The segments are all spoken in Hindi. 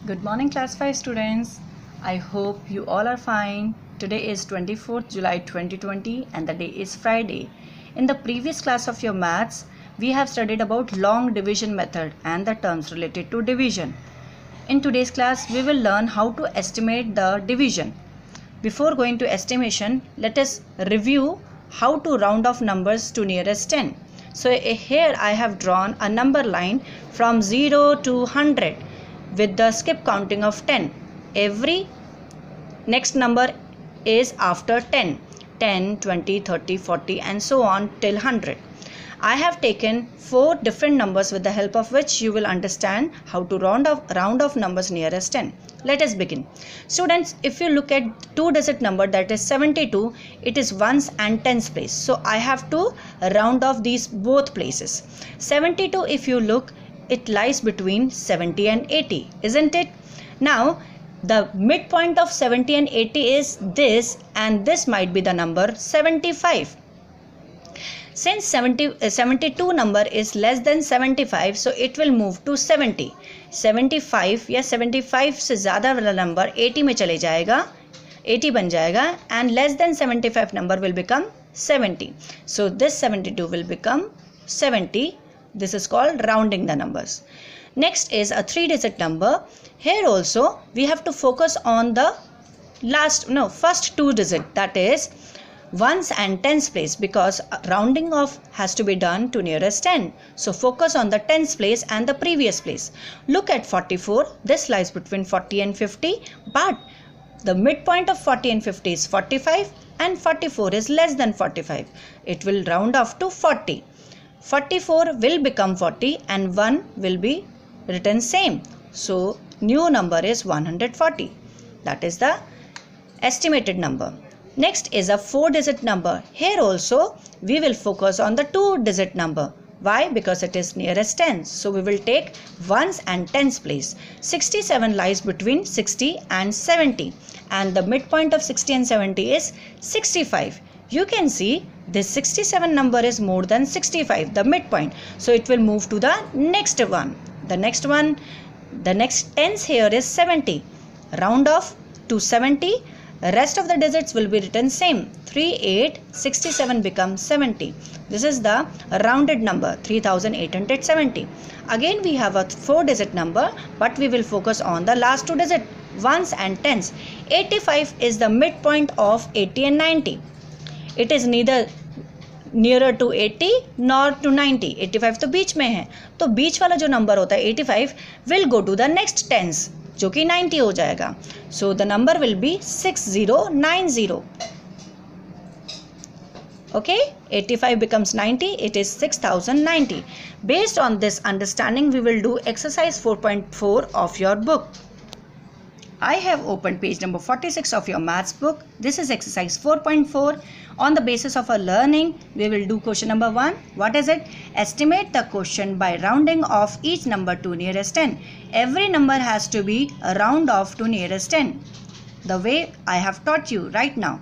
Good morning class 5 students. I hope you all are fine. Today is 24th July 2020 and the day is Friday. In the previous class of your maths, we have studied about long division method and the terms related to division. In today's class, we will learn how to estimate the division. Before going to estimation, let us review how to round off numbers to nearest 10. So here I have drawn a number line from 0 to 100 with the skip counting of 10. Every next number is after 10. 10, 20, 30, 40 and so on till 100. I have taken 4 different numbers with the help of which you will understand how to round off numbers nearest 10. Let us begin. Students, if you look at 2-digit number, that is 72, it is ones and tens place. So I have to round off these both places. 72, if you look, it lies between 70 and 80, isn't it? Now, the midpoint of 70 and 80 is this, and this might be the number 75. Since 72 number is less than 75, so it will move to 70. 75 या 75 से ज़्यादा वाला number 80 में चले जाएगा, 80 बन जाएगा, and less than 75 number will become 70. So this 72 will become 70. This is called rounding the numbers. Next is a 3-digit number. Here also we have to focus on the first 2 digit, that is ones and tens place, because rounding off has to be done to nearest 10. So focus on the tens place and the previous place. Look at 44. This lies between 40 and 50, but the midpoint of 40 and 50 is 45 and 44 is less than 45. It will round off to 40. 44 will become 40 and 1 will be written same. So new number is 140. That is the estimated number. Next is a 4-digit number. Here also we will focus on the 2-digit number. Why? Because it is nearest 10. So we will take ones and tens place. 67 lies between 60 and 70. And the midpoint of 60 and 70 is 65. You can see this 67 number is more than 65, the midpoint. So it will move to the next one. The next tens here is 70. Round off to 70. Rest of the digits will be written same. 3, 8, 67 becomes 70. This is the rounded number, 3870. Again we have a 4-digit number, but we will focus on the last 2 digits, ones and tens. 85 is the midpoint of 80 and 90. It is neither nearer to 80 nor to 90. 85 तो बीच में है, तो बीच वाला जो नंबर होता है 85 will go to the next tens, जो कि 90 हो जाएगा. So the number will be 6090. Okay, 85 becomes 90, it is 6090. Based on this understanding, we will do exercise 4.4 of your book. I have opened page number 46 of your maths book. This is exercise 4.4. On the basis of our learning, we will do question number 1. What is it? Estimate the quotient by rounding off each number to nearest 10. Every number has to be a round off to nearest 10. The way I have taught you right now.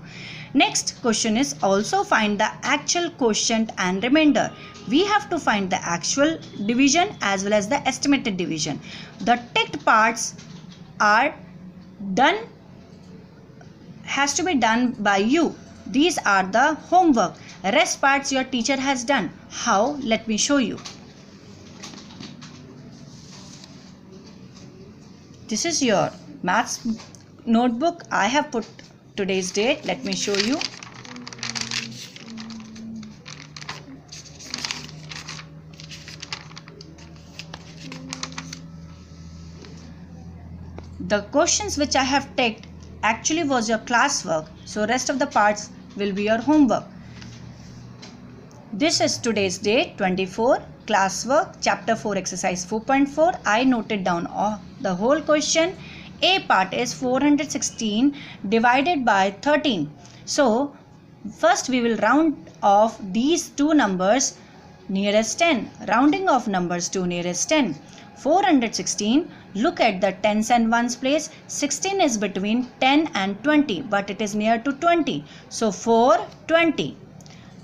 Next question is also find the actual quotient and remainder. We have to find the actual division as well as the estimated division. The ticked parts are has to be done by you. These are the homework. Rest parts your teacher has done. How? Let me show you. This is your maths notebook. I have put today's date. Let me show you. The questions which I have ticked actually was your classwork, so rest of the parts will be your homework. This is today's date, 24, classwork, chapter 4, exercise 4.4. I noted down the whole question. A part is 416 divided by 13. So first we will round off these two numbers nearest 10. Rounding off numbers to nearest 10. 416, look at the tens and ones place. 16 is between 10 and 20, but it is near to 20. So 420.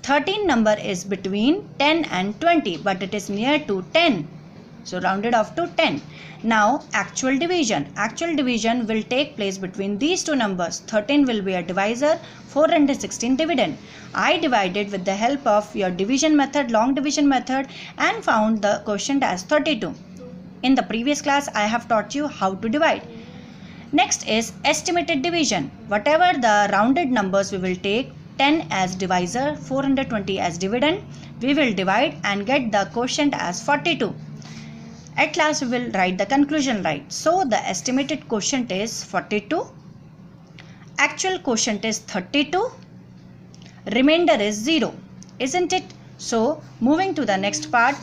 13 number is between 10 and 20, but it is near to 10. So rounded off to 10. Now actual division. Actual division will take place between these two numbers. 13 will be a divisor, 416 dividend. I divided with the help of your division method, long division method, and found the quotient as 32. In the previous class, I have taught you how to divide. Next is estimated division. Whatever the rounded numbers we will take, 10 as divisor, 420 as dividend, we will divide and get the quotient as 42. At last we will write the conclusion right. So the estimated quotient is 42, actual quotient is 32, remainder is 0, isn't it? So moving to the next part,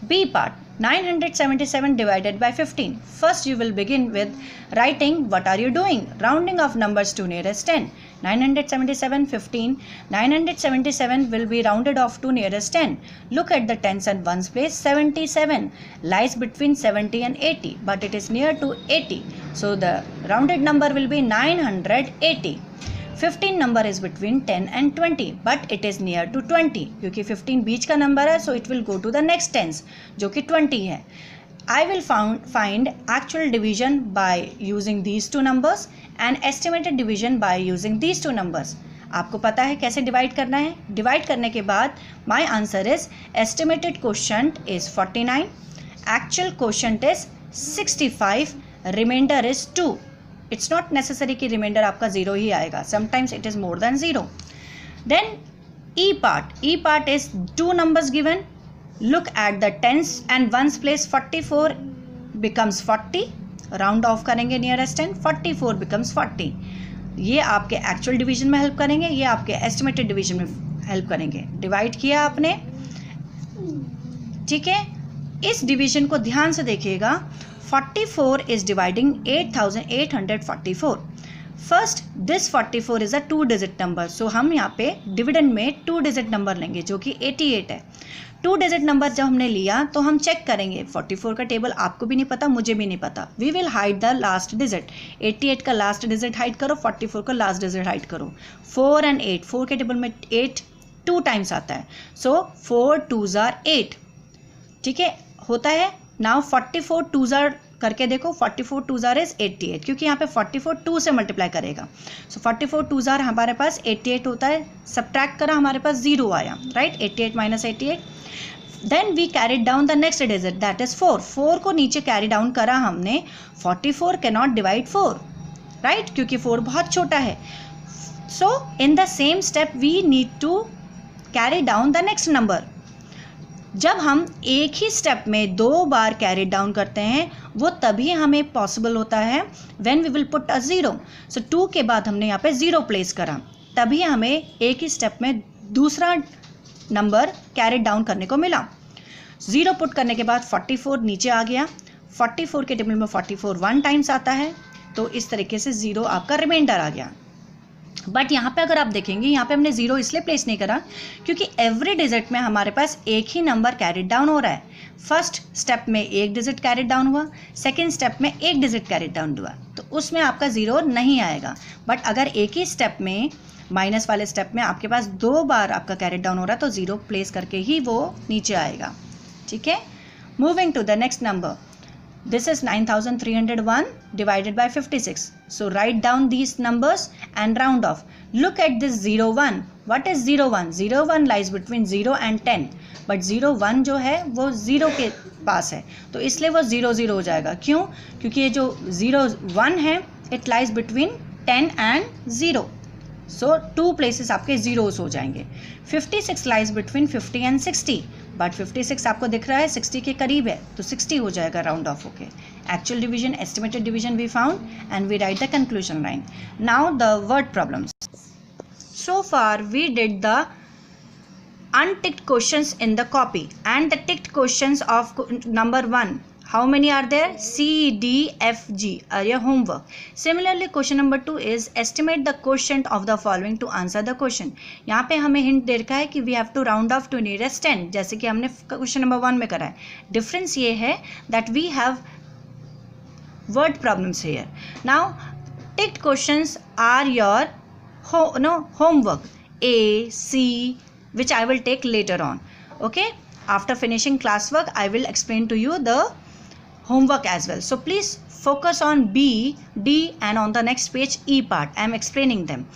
B part. 977 divided by 15. First you will begin with writing what are you doing. Rounding of numbers to nearest 10. 977, 15. 977 will be rounded off to nearest 10. Look at the tens and ones place. 77 lies between 70 and 80, but it is near to 80. So the rounded number will be 980. 15 number is between 10 and 20, but it is near to 20 क्योंकि 15 बीच का नंबर है, so it will go to the next tens जो कि 20 है. I will find actual division by using these two numbers and estimated division by using these two numbers. आपको पता है कैसे डिवाइड करना है. डिवाइड करने के बाद my answer is estimated quotient is 49, actual quotient is 65, remainder is 2. It's not necessary कि remainder आपका 0 ही आएगा. Sometimes it is more than 0. Then E part. E part is two numbers given. Look at the tens and ones place. 44 becomes 40. Round off करेंगे nearest 10. 44 becomes 40. ये आपके actual division में help करेंगे, ये आपके estimated division में help करेंगे. Divide किया आपने, ठीक है. इस division को ध्यान से देखिएगा. 44 is dividing 8844. First, this 44 is a 2-digit number. So हम यहाँ पे dividend में 2-digit number लेंगे जो कि 88 है. 2-digit number जब हमने लिया तो हम चेक करेंगे. 44 का टेबल आपको भी नहीं पता, मुझे भी नहीं पता. We will hide the last digit. 88 का last digit hide करो, 44 का last digit hide करो. 4 and 8. 4 के टेबल में 8 2 times आता है. So 4 2s are 8. ठीक है, होता है. Now 44 2s are करके देखो. 44 2s are is 88 क्योंकि यहाँ पे 44 2 से मल्टीप्लाई करेगा. सो 44 2s are हमारे पास 88 होता है. सब्ट्रैक्ट करा, हमारे पास 0 आया. Right, 88 minus 88. Then we carried down the next digit that is 4. 4 को नीचे कैरी डाउन करा हमने. 44 कैन नॉट डिवाइड 4, राइट, क्योंकि 4 बहुत छोटा है. So in the same step we need to carry down the next number. जब हम एक ही स्टेप में 2 बार कैरी डाउन करते हैं वो तभी हमें पॉसिबल होता है when we will put a 0. So 2 के बाद हमने यहाँ पे 0 प्लेस करा, तभी हमें एक ही स्टेप में दूसरा नंबर कैरी डाउन करने को मिला. 0 पुट करने के बाद 44 नीचे आ गया. 44 के टेबल में 44 1 टाइम्स आता है, तो इस तरीके से 0 आपका रिमाइंडर आ गया. बट यहाँ पे अगर आप देखेंगे, यहाँ पे हमने 0 इसलिए प्लेस नहीं करा क्योंकि एवरी डिजिट में हमारे पास एक ही नंबर कैरी डाउन हो रहा है. फर्स्ट स्टेप में एक डिजिट कैरी डाउन हुआ, सेकेंड स्टेप में एक डिजिट कैरी डाउन हुआ, तो उसमें आपका 0 नहीं आएगा. बट अगर एक ही स्टेप में, माइनस वाले स्टेप में आपके पास 2 बार आपका कैरी डाउन हो रहा है तो 0 प्लेस करके ही वो नीचे आएगा. ठीक है. Moving to the next number. This is 9301 divided by 56. So write down these numbers and round off. Look at this 01. What is 01? 01 lies between 0 and 10. But 01 जो है वो 0 के पास है, तो इसलिए वो 0 0 हो जाएगा. क्यों? क्योंकि ये जो 01 है it lies between 10 and 0. So 2 places आपके zeros हो जाएंगे. 56 lies between 50 and 60. बट 56 आपको दिख रहा है 60 के करीब है, तो 60 हो जाएगा राउंड ऑफ होके. Actual division, estimated division we found and we write the conclusion line. Now the word problems. So far we did the unticked questions in the copy and the ticked questions of number 1. How many are there? C, D, F, G are your homework. Similarly, question number 2 is estimate the quotient of the following to answer the question. यहाँ पे हमें हिंट दे रखा है कि we have to round off to nearest 10, जैसे कि हमने क्वेश्चन नंबर 1 में करा है. डिफरेंस ये है that we have word problems here. Now, ticked questions are your homework A, C, which I will take later on. Okay. after finishing classwork I will explain to you the homework as well. So please focus on B, D and on the next page E part. I am explaining them.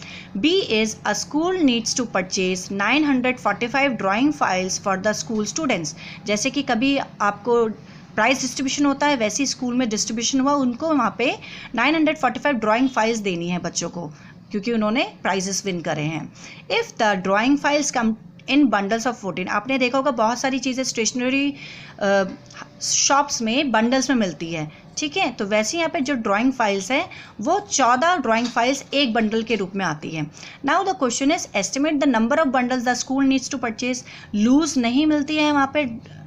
B is a school needs to purchase 945 drawing files for the school students. जैसे कि कभी आपको प्राइज डिस्ट्रीब्यूशन होता है वैसे स्कूल में डिस्ट्रीब्यूशन हुआ, उनको वहाँ पे 945 ड्राइंग फाइल्स देनी है बच्चों को क्योंकि उन्होंने प्राइजेस विन करे हैं. If the drawing files come in bundles of 14, आपने देखा होगा बहुत सारी चीज़ें स्टेशनरी शॉप्स में बंडल्स में मिलती है, ठीक है. तो वैसे यहाँ पे जो ड्राइंग फाइल्स है वो 14 ड्राइंग फाइल्स एक बंडल के रूप में आती है. Now the question is estimate the number of bundles the school needs to purchase. Loose नहीं मिलती है वहाँ पे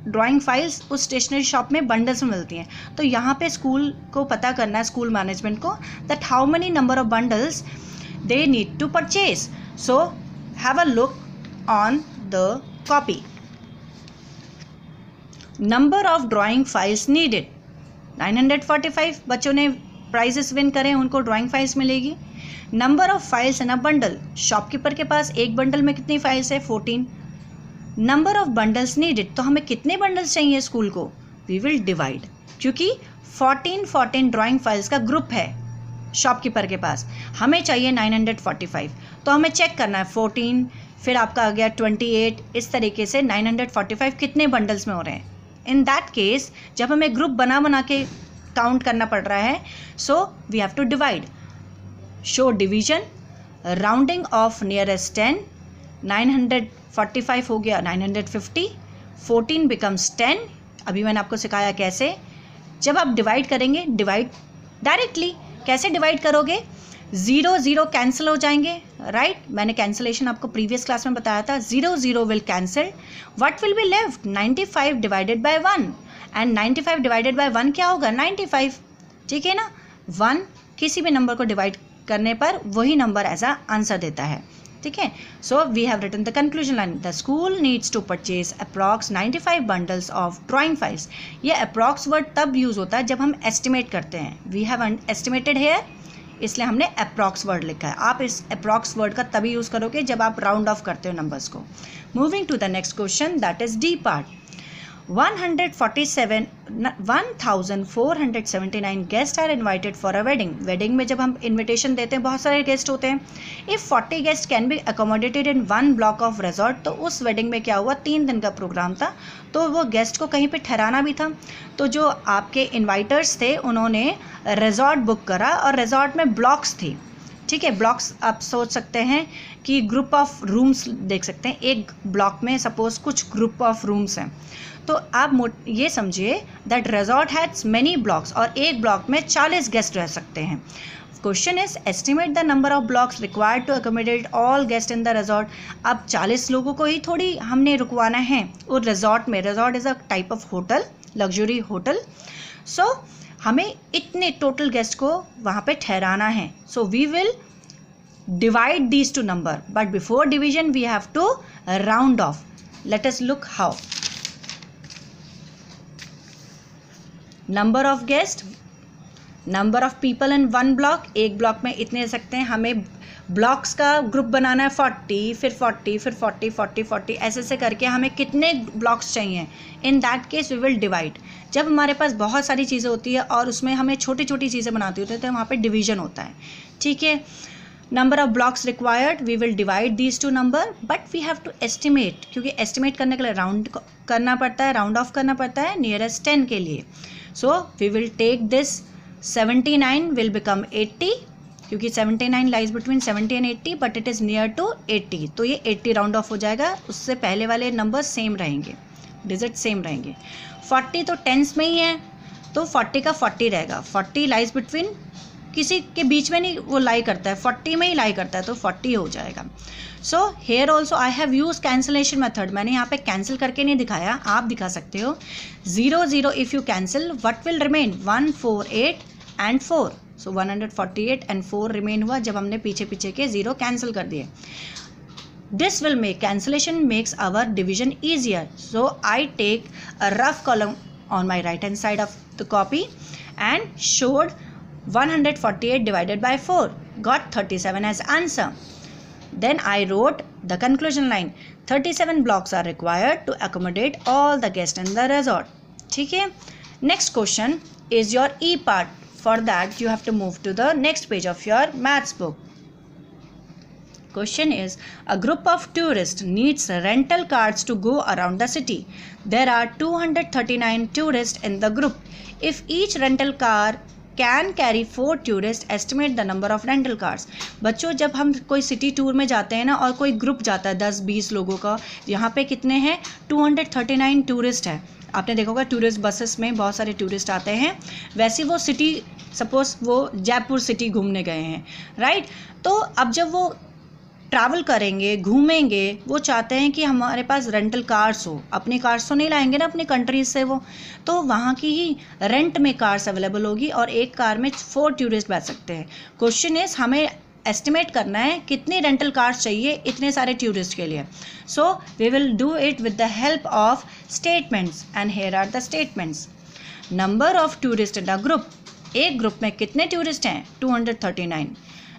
ड्राइंग फाइल्स, उस स्टेशनरी शॉप में बंडल्स में मिलती हैं. तो यहाँ पे स्कूल को पता करना है, स्कूल मैनेजमेंट को, that how many number of bundles they need to purchase. So have a look on the copy. Number of drawing files needed 945. बच्चों ने प्राइजेस विन करें, उनको ड्राइंग फाइल्स मिलेगी. Number of files in a bundle, shopkeeper के पास एक बंडल में कितनी फाइल्स है 14. नंबर ऑफ बंडल्स नीडेड, तो हमें कितने बंडल्स चाहिए स्कूल को, वी विल डिवाइड, क्योंकि 14 ड्राइंग फाइल्स का ग्रुप है शॉपकीपर के पास, हमें चाहिए 945. तो हमें चेक करना है 14 फिर आपका आ गया 28, इस तरीके से 945 कितने बंडल्स में हो रहे हैं. इन दैट केस जब हमें ग्रुप बना के काउंट करना पड़ रहा है, so we have to divide. Show division, rounding off nearest 10, 945 हो गया 950, 14 बिकम्स 10. अभी मैंने आपको सिखाया कैसे. जब आप डिवाइड करेंगे, डिवाइड डायरेक्टली कैसे डिवाइड करोगे, 0 कैंसिल हो जाएंगे, राइट. मैंने कैंसिलेशन आपको प्रीवियस क्लास में बताया था. 0 will cancel, what will be left, 95 divided by 1 and 95 divided by 1 क्या होगा 95, ठीक है ना. 1 किसी भी नंबर को डिवाइड करने पर वही नंबर एज अ आंसर देता है, ठीक है. So we have written the conclusion line, the school needs to purchase approx 95 bundles of drawing files. ये अप्रॉक्स वर्ड तब यूज़ होता है जब हम एस्टिमेट करते हैं. वी हैव एस्टिमेटेड हेयर, इसलिए हमने अप्रॉक्स वर्ड लिखा है. आप इस अप्रॉक्स वर्ड का तभी यूज़ करोगे जब आप राउंड ऑफ करते हो नंबर्स को. Moving to the next question, that is D part. 1479 guest are invited for a wedding. Wedding में जब हम इन्विटेशन देते हैं बहुत सारे गेस्ट होते हैं. If 40 guest can be accommodated in 1 block of resort, तो उस वेडिंग में क्या हुआ, 3 दिन का प्रोग्राम था, तो वो गेस्ट को कहीं पे ठहराना भी था. तो जो आपके इन्वाइटर्स थे उन्होंने रिजॉर्ट बुक करा और रिजॉर्ट में ब्लॉक्स थी, ठीक है. ब्लॉक्स आप सोच सकते हैं कि ग्रुप ऑफ रूम्स देख सकते हैं. एक ब्लॉक में सपोज कुछ ग्रुप ऑफ रूम्स हैं, तो आप ये समझिए that resort has many blocks और एक ब्लॉक में 40 गेस्ट रह सकते हैं. Question is estimate the number of blocks required to accommodate all guest in the resort. अब 40 लोगों को ही थोड़ी हमने रुकवाना है और रिजॉर्ट में. Resort is a type of hotel, luxury hotel. So हमें इतने टोटल गेस्ट को वहाँ पे ठहराना है. So we will divide these two number, but before division we have to round off. Let us look how. Number of guest, number of people in 1 block, एक ब्लॉक में इतने रह सकते हैं. हमें ब्लॉक्स का ग्रुप बनाना है 40, फिर 40, फिर 40, 40, 40, ऐसे ऐसे करके हमें कितने ब्लॉक्स चाहिए. In that case we will divide. जब हमारे पास बहुत सारी चीज़ें होती है और उसमें हमें छोटी छोटी चीज़ें बनाती होती है तो वहाँ पे डिवीजन होता है, ठीक है. Number of blocks required, we will divide these two number, but we have to estimate, क्योंकि एस्टिमेट करने के लिए राउंड करना पड़ता है, राउंड ऑफ करना पड़ता है नियरेस्ट 10 के लिए. So we will take this 79 will become 80, क्योंकि 79 lies between 70 and 80, but it is near to 80, तो ये 80 राउंड ऑफ हो जाएगा. उससे पहले वाले नंबर सेम रहेंगे, डिजिट सेम रहेंगे. 40 तो टेंस में ही है, तो 40 का 40 रहेगा. 40 लाइज बिटवीन, किसी के बीच में नहीं वो लाई करता है, 40 में ही लाई करता है, तो 40 हो जाएगा. So here also I have use cancellation method. मैंने यहाँ पे कैंसिल करके नहीं दिखाया, आप दिखा सकते हो. 0 if you cancel what will remain, 148 and 4. So 148 and 4 remain हुआ जब हमने पीछे पीछे के 0 कैंसिल कर दिए. This will make cancellation makes our division easier. So I take a rough column on my right hand side of the copy and showed 148 divided by 4, got 37 as answer. Then I wrote the conclusion line. 37 blocks are required to accommodate all the guests in the resort. ठीक है. Next question is your E part. For that you have to move to the next page of your maths book. Question is, a group of tourists needs rental cars to go around the city. There are 239 tourists in the group. If each rental car can carry 4 tourists, estimate the number of rental cars. बच्चों, जब हम कोई सिटी टूर में जाते हैं ना और कोई ग्रुप जाता है 10-20 लोगों का, यहाँ पे कितने हैं? 239 टूरिस्ट है. आपने देखा होगा टूरिस्ट बसेस में बहुत सारे टूरिस्ट आते हैं. वैसे वो सिटी, सपोज वो जयपुर सिटी घूमने गए हैं, राइट. तो अब जब वो ट्रैवल करेंगे, घूमेंगे, वो चाहते हैं कि हमारे पास रेंटल कार्स हो. अपनी कार्स तो नहीं लाएंगे ना अपनी कंट्रीज से वो, तो वहाँ की ही रेंट में कार्स अवेलेबल होगी और एक कार में 4 टूरिस्ट बैठ सकते हैं. क्वेश्चन इज, हमें एस्टिमेट करना है कितनी रेंटल कार्स चाहिए इतने सारे टूरिस्ट के लिए. So we will do it with the help of statements and here are the statements. Number of tourist in the group. एक ग्रुप में कितने टूरिस्ट हैं? 239.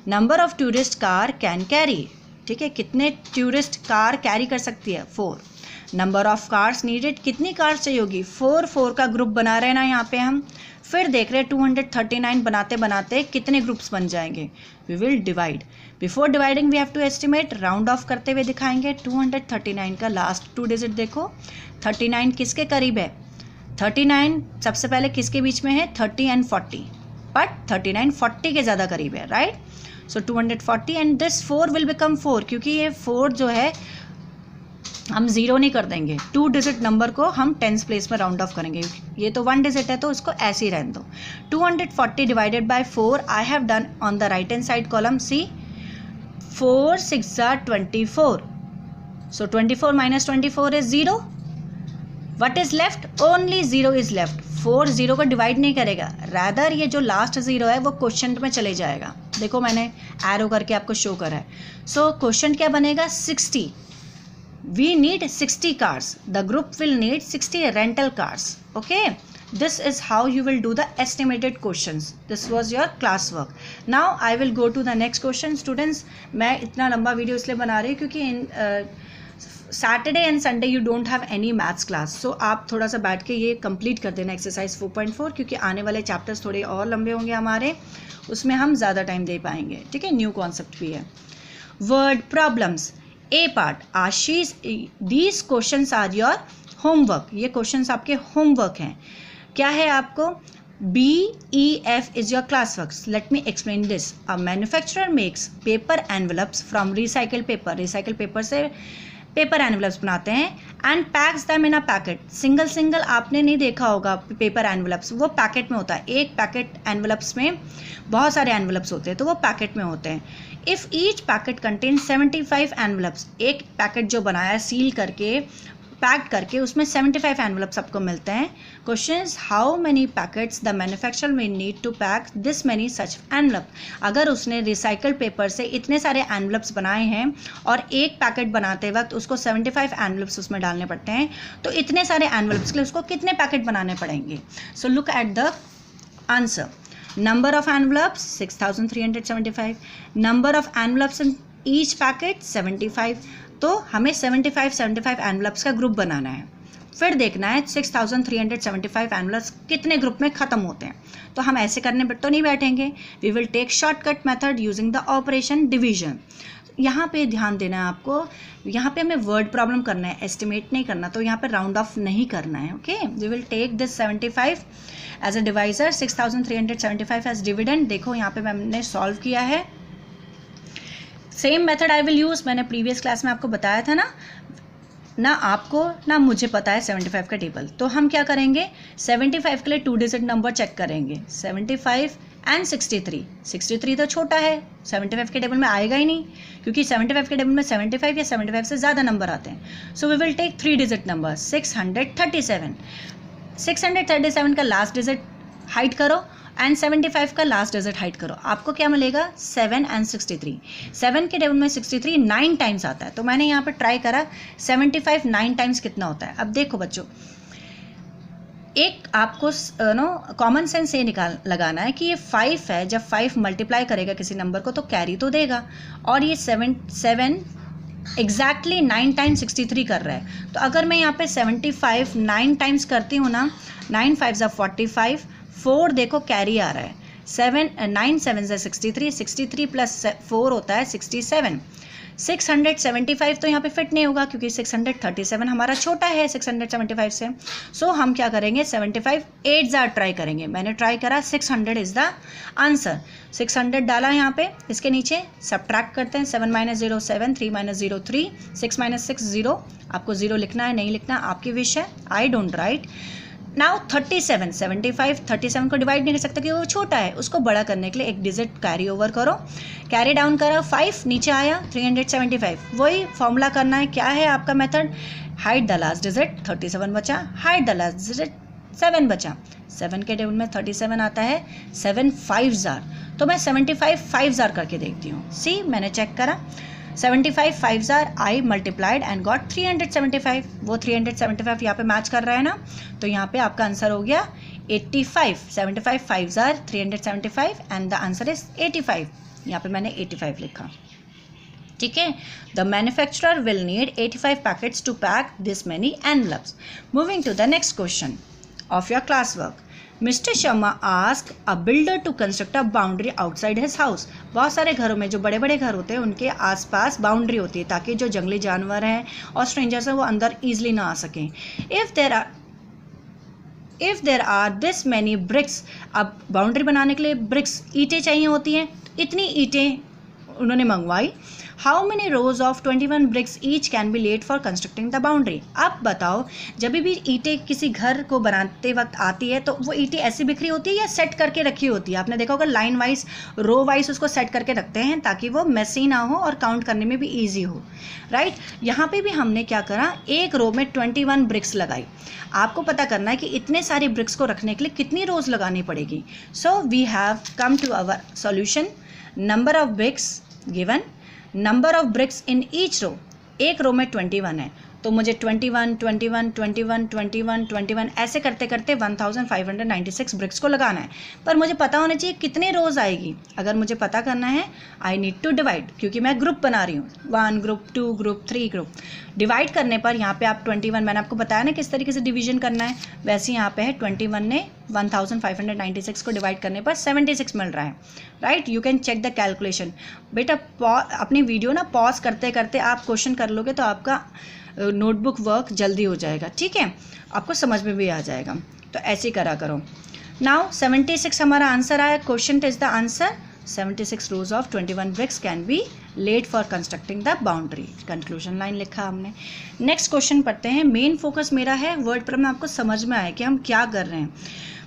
Number of tourist car can carry. ठीक है, कितने टूरिस्ट कार कैरी कर सकती है? 4. Number of cars needed. कितनी कार्स चाहिए होगी? 4 का ग्रुप बना रहे हैं ना यहाँ पे हम. फिर देख रहे हैं 239 बनाते बनाते कितने ग्रुप्स बन जाएंगे. We will divide. Before dividing we have to estimate. Round off करते हुए दिखाएंगे. 239 का लास्ट 2 डिजिट देखो. 39 किसके करीब है? 39 सबसे पहले किसके बीच में है? 30 एंड 40. बट 39 40 के ज़्यादा करीब है, right. So 240 and this 4 will become 4, क्योंकि ये 4 जो है हम 0 नहीं कर देंगे. 2 डिजिट नंबर को हम 10th प्लेस में राउंड ऑफ करेंगे. ये तो 1 डिजिट है तो उसको ऐसे ही रहने दो. 240 divided by 4 I have done on the right hand side column. See 4 6 are 24. So 24 minus 24 is 0. What is left? Only 0 is left. 4 0 को डिवाइड नहीं करेगा, रादर ये जो लास्ट 0 है वो क्वेश्चन में चले जाएगा. देखो मैंने एरो करके आपको शो करा है. सो क्वेश्चन क्या बनेगा? 60. We need 60 cars. The group will need 60 rental cars. Okay, this is how you will do the estimated questions. This was your class work. Now I will go to the next question. Students, मैं इतना लंबा वीडियो इसलिए बना रही हूँ क्योंकि Saturday and Sunday you don't have any maths class. So आप थोड़ा सा बैठ के ये कंप्लीट कर देना एक्सरसाइज 4.4, क्योंकि आने वाले चैप्टर्स थोड़े और लंबे होंगे हमारे, उसमें हम ज़्यादा टाइम दे पाएंगे. ठीक है, न्यू कॉन्सेप्ट भी है. Word problems. A part. Ashish, these questions are your homework. ये क्वेश्चंस आपके होमवर्क हैं. क्या है आपको? BEF is your classwork. Let me explain this. A manufacturer makes paper envelopes from recycled paper. Recycled paper से पेपर एनवलप्स बनाते हैं and PACS them in a packet. Single single आपने नहीं देखा होगा पेपर एनवलप्स, वो पैकेट में होता है. एक पैकेट एनवलप्स में बहुत सारे एनवलप्स होते हैं, तो वो पैकेट में होते हैं. If each packet contain 75 envelopes. एक पैकेट जो बनाया सील करके पैक्ड करके उसमें 75 एनवलप्स आपको मिलते हैं. Question is, how many packets the manufacturer may need to pack this many such envelope. अगर उसने रिसाइकल्ड पेपर से इतने सारे एनवलप्स बनाए हैं और एक पैकेट बनाते वक्त उसको 75 एनवलप्स उसमें डालने पड़ते हैं, तो इतने सारे एनवलप्स के लिए उसको कितने पैकेट बनाने पड़ेंगे. So look at the answer. Number of envelopes 6375. Number of envelopes in each packet 75. तो हमें 75 एनवलप्स का ग्रुप बनाना है. फिर देखना है 6375 एनवलप्स कितने ग्रुप में ख़त्म होते हैं. तो हम ऐसे करने पर तो नहीं बैठेंगे. We will take shortcut method using the operation division. यहाँ पे ध्यान देना है आपको. यहाँ पे हमें वर्ड प्रॉब्लम करना है, एस्टिमेट नहीं करना. तो यहाँ पे राउंड ऑफ नहीं करना है. Okay, we will take this 75 as a divisor, 6375 as dividend. देखो यहाँ पे मैंने सॉल्व किया है. Same method I will use. मैंने प्रीवियस क्लास में आपको बताया था ना आपको ना मुझे पता है 75 का टेबल. तो हम क्या करेंगे, 75 के लिए 2 डिजिट नंबर चेक करेंगे. 75 एंड 63. 63 तो छोटा है, 75 के टेबल में आएगा ही नहीं, क्योंकि 75 के टेबल में 75 या 75 से ज़्यादा नंबर आते हैं. So we will take 3 digit number. 637. 637 का लास्ट डिजिट हाइड करो एंड 75 का लास्ट डिजिट हाइड करो. आपको क्या मिलेगा? 7 एंड 63. 7 के टेबल में 63 9 टाइम्स आता है. तो मैंने यहाँ पर ट्राई करा 75 9 टाइम्स कितना होता है. अब देखो बच्चों, एक आपको कॉमन सेंस ये लगाना है कि ये 5 है. जब 5 मल्टीप्लाई करेगा किसी नंबर को तो कैरी तो देगा, और ये 7 एग्जैक्टली 9 टाइम्स 63 कर रहा है। तो अगर मैं यहाँ पे 75 9 टाइम्स करती हूँ ना, 9 5 45, 4 देखो कैरी आ रहा है, 9 7 63, 63 प्लस 4 होता है 67। 675 तो यहाँ पे फिट नहीं होगा क्योंकि 637 हमारा छोटा है 675 से। सो हम क्या करेंगे, 75 8 जार ट्राई करेंगे। मैंने ट्राई करा, 600 इज द आंसर। 600 डाला यहाँ पे, इसके नीचे सब्ट्रैक्ट करते हैं, 7 - 0 7, 3 - 0 3, 6 - 6 0। आपको 0 लिखना है नहीं लिखना आपकी विश है, आई डोंट राइट। नाउ 37, 75 37 को डिवाइड नहीं कर सकते क्योंकि वो छोटा है, उसको बड़ा करने के लिए एक डिजिट कैरी ओवर करो, कैरी डाउन करो, 5 नीचे आया 375। वही फॉर्मूला करना है, क्या है आपका method, hide the last digit, 37 बचा, हाइड द लास्ट डिजिट 7 बचा, 7 के टेबल में 37 आता है, 7 5 जार। तो मैं 75 5 जार करके देखती हूँ। सी मैंने चेक करा, 75 5 jar, I multiplied and got 375। वो 375 यहाँ पे मैच कर रहा है ना, तो यहाँ पे आपका आंसर हो गया 85। 75 5 जार 375 एंड द आंसर इज 85। यहाँ पे मैंने 85 लिखा, ठीक है। The manufacturer will need 85 packets to pack this many envelopes. Moving to the next question of your class work. Mister Sharma ask a builder to construct a boundary outside his house. बहुत सारे घरों में, जो बड़े बड़े घर होते हैं, उनके आसपास बाउंड्री होती है ताकि जो जंगली जानवर हैं और स्ट्रेंजर्स हैं वो अंदर ईजिली ना आ सकें। If there are this many bricks, अब बाउंड्री बनाने के लिए ब्रिक्स ईंटें चाहिए होती हैं, इतनी ईंटें उन्होंने मंगवाई। How many rows of 21 bricks each can be laid for constructing the boundary. अब बताओ, जब भी ईंटें किसी घर को बनाते वक्त आती है तो वो ईंटें ऐसी बिखरी होती है या सेट करके रखी होती है? आपने देखा होगा लाइन वाइज, रो वाइज उसको सेट करके रखते हैं ताकि वो मेसी ना हो और काउंट करने में भी ईजी हो, राइट। यहाँ पे भी हमने क्या करा, एक रो में 21 ब्रिक्स लगाई। आपको पता करना है कि इतने सारे ब्रिक्स को रखने के लिए कितनी रोज लगानी पड़ेगी। So we have come to our solution. Number of bricks given, number of bricks in each row, एक रो में 21 है तो मुझे 21 21 21 21 21 ऐसे करते करते 1596 ब्रिक्स को लगाना है। पर मुझे पता होना चाहिए कितने रोज आएगी। अगर मुझे पता करना है, आई नीड टू डिवाइड, क्योंकि मैं ग्रुप बना रही हूँ, 1 ग्रुप 2 ग्रुप 3 ग्रुप। डिवाइड करने पर यहाँ पे आप 21, मैंने आपको बताया ना किस तरीके से डिवीजन करना है, वैसे यहाँ पे है 21 ने 1596 को डिवाइड करने पर 76 मिल रहा है, right. You can check the calculation. बेटा अपनी वीडियो ना पॉज करते करते आप क्वेश्चन कर लोगे तो आपका नोटबुक वर्क जल्दी हो जाएगा, ठीक है, आपको समझ में भी आ जाएगा। तो ऐसे करा करो। नाउ 76 हमारा आंसर आया, question is the answer. 76 rows of 21 bricks can be laid for constructing the boundary। Conclusion line लिखा हमने। नेक्स्ट क्वेश्चन पढ़ते हैं। मेन फोकस मेरा है वर्ड पर, आपको समझ में आए कि हम क्या कर रहे हैं।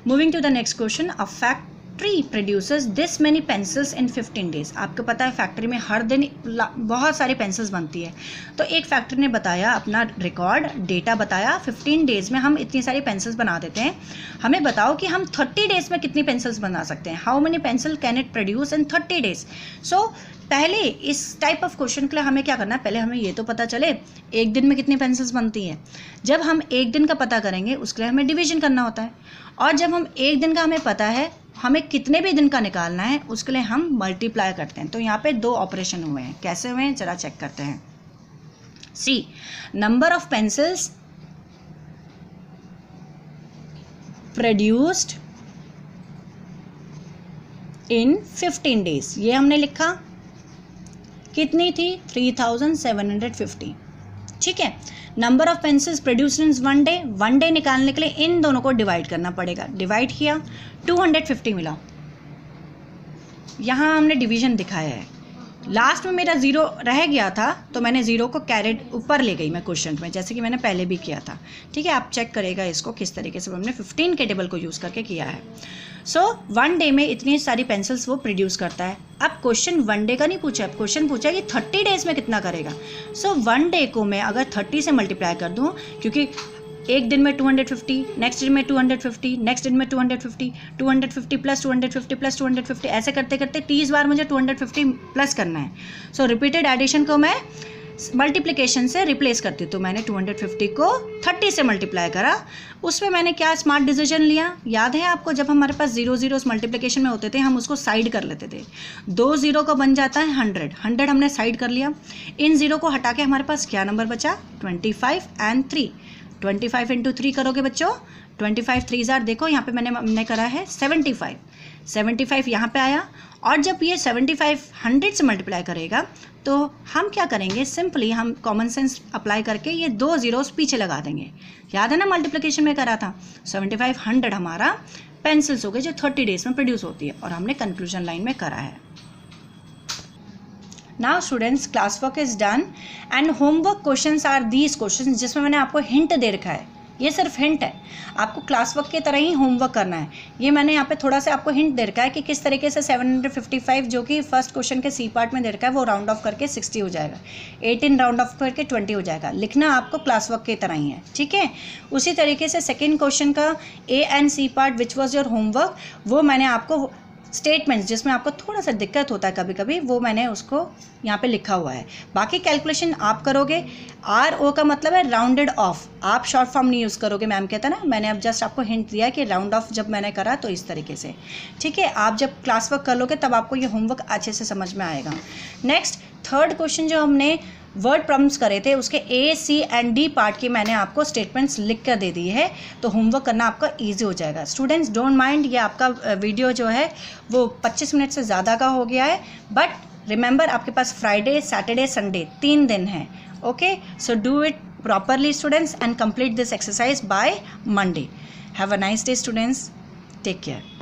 Moving to the next question. A factory produces this many pencils in 15 days. आपको पता है फैक्ट्री में हर दिन बहुत सारी पेंसिल्स बनती है, तो एक फैक्ट्री ने बताया, अपना रिकॉर्ड डेटा बताया, 15 डेज में हम इतनी सारी पेंसिल्स बना देते हैं। हमें बताओ कि हम 30 डेज में कितनी पेंसिल्स बना सकते हैं। How many pencil can it produce in 30 days. So पहले इस टाइप ऑफ क्वेश्चन के लिए हमें क्या करना है, पहले हमें ये तो पता चले एक दिन में कितनी पेंसिल्स बनती हैं। जब हम एक दिन का पता करेंगे उसके लिए हमें डिवीजन करना होता है, और जब हम एक दिन का हमें पता है हमें कितने भी दिन का निकालना है उसके लिए हम मल्टीप्लाई करते हैं। तो यहाँ पे 2 ऑपरेशन हुए हैं। कैसे हुए हैं जरा चेक करते हैं। See, number of pencils produced in 15 days, ये हमने लिखा। कितनी थी? 3750, ठीक है। Number of pencils produced in 1 day, 1 day निकालने के लिए इन दोनों को डिवाइड करना पड़ेगा। डिवाइड किया, 250 मिला। यहाँ हमने डिवीजन दिखाया है। लास्ट में मेरा 0 रह गया था तो मैंने 0 को कैरेट ऊपर ले गई मैं क्वेश्चन में, जैसे कि मैंने पहले भी किया था, ठीक है। आप चेक करेगा इसको किस तरीके से हमने 15 के टेबल को यूज़ करके किया है। सो 1 डे में इतनी सारी पेंसिल्स वो प्रोड्यूस करता है। अब क्वेश्चन 1 डे का नहीं पूछा, अब क्वेश्चन पूछा कि 30 डेज में कितना करेगा। सो 1 डे को मैं अगर 30 से मल्टीप्लाई कर दूँ, क्योंकि एक दिन में 250, नेक्स्ट दिन में 250, नेक्स्ट दिन में 250, 250 प्लस 250 प्लस 250, ऐसे करते करते 30 बार मुझे 250 प्लस करना है। सो रिपीटेड एडिशन को मैं मल्टीप्लिकेशन से रिप्लेस करती हूँ। तो मैंने 250 को 30 से मल्टीप्लाई करा, उसमें मैंने क्या स्मार्ट डिसीजन लिया, याद है आपको, जब हमारे पास 0 0 मल्टीप्लिकेशन में होते थे हम उसको साइड कर लेते थे। 2 0 का बन जाता है 100 हमने साइड कर लिया। इन 0 को हटा के हमारे पास क्या नंबर बचा, 25 एंड 3। 25 इंटू 3 करोगे बच्चों, 25 3 जार, देखो यहाँ पे मैंने करा है 75 यहाँ पे आया। और जब ये 75 100 से मल्टीप्लाई करेगा तो हम क्या करेंगे, सिंपली हम कॉमन सेंस अप्लाई करके ये 2 zeros पीछे लगा देंगे। याद है ना मल्टीप्लिकेशन में करा था। 75 100 हमारा पेंसिल्स हो गए जो 30 डेज में प्रोड्यूस होती है, और हमने कंक्लूजन लाइन में करा है। Now students, class work is done and homework questions are these questions, जिसमें मैंने आपको हिंट दे रखा है। ये सिर्फ हिंट है, आपको क्लास वर्क की तरह ही होमवर्क करना है। ये मैंने यहाँ पे थोड़ा सा आपको हिंट दे रखा है कि किस तरीके से 755 जो कि फर्स्ट क्वेश्चन के सी पार्ट में दे रखा है वो राउंड ऑफ करके 60 हो जाएगा, 18 राउंड ऑफ करके 20 हो जाएगा। लिखना आपको क्लास वर्क की तरह ही है, ठीक है। उसी तरीके से सेकेंड क्वेश्चन का A and C part which was your homework, वो मैंने आपको स्टेटमेंट्स जिसमें आपको थोड़ा सा दिक्कत होता है कभी कभी, वो मैंने उसको यहाँ पे लिखा हुआ है। बाकी कैलकुलेशन आप करोगे। RO का मतलब है राउंडेड ऑफ, आप शॉर्ट फॉर्म नहीं यूज़ करोगे, मैम कहता है ना। मैंने अब जस्ट आपको हिंट दिया कि राउंड ऑफ जब मैंने करा तो इस तरीके से, ठीक है। आप जब क्लास वर्क कर लोगे तब आपको ये होमवर्क अच्छे से समझ में आएगा। नेक्स्ट थर्ड क्वेश्चन जो हमने वर्ड प्रॉब्लम्स करे थे उसके A, C and D part की मैंने आपको स्टेटमेंट्स लिख कर दे दी है, तो होमवर्क करना आपका ईजी हो जाएगा। स्टूडेंट्स डोंट माइंड, ये आपका वीडियो जो है वो 25 मिनट से ज़्यादा का हो गया है, बट रिमेंबर आपके पास फ्राइडे, सैटरडे, संडे 3 दिन हैं। Okay, so do it properly students and complete this exercise by Monday. Have a nice day students, take care.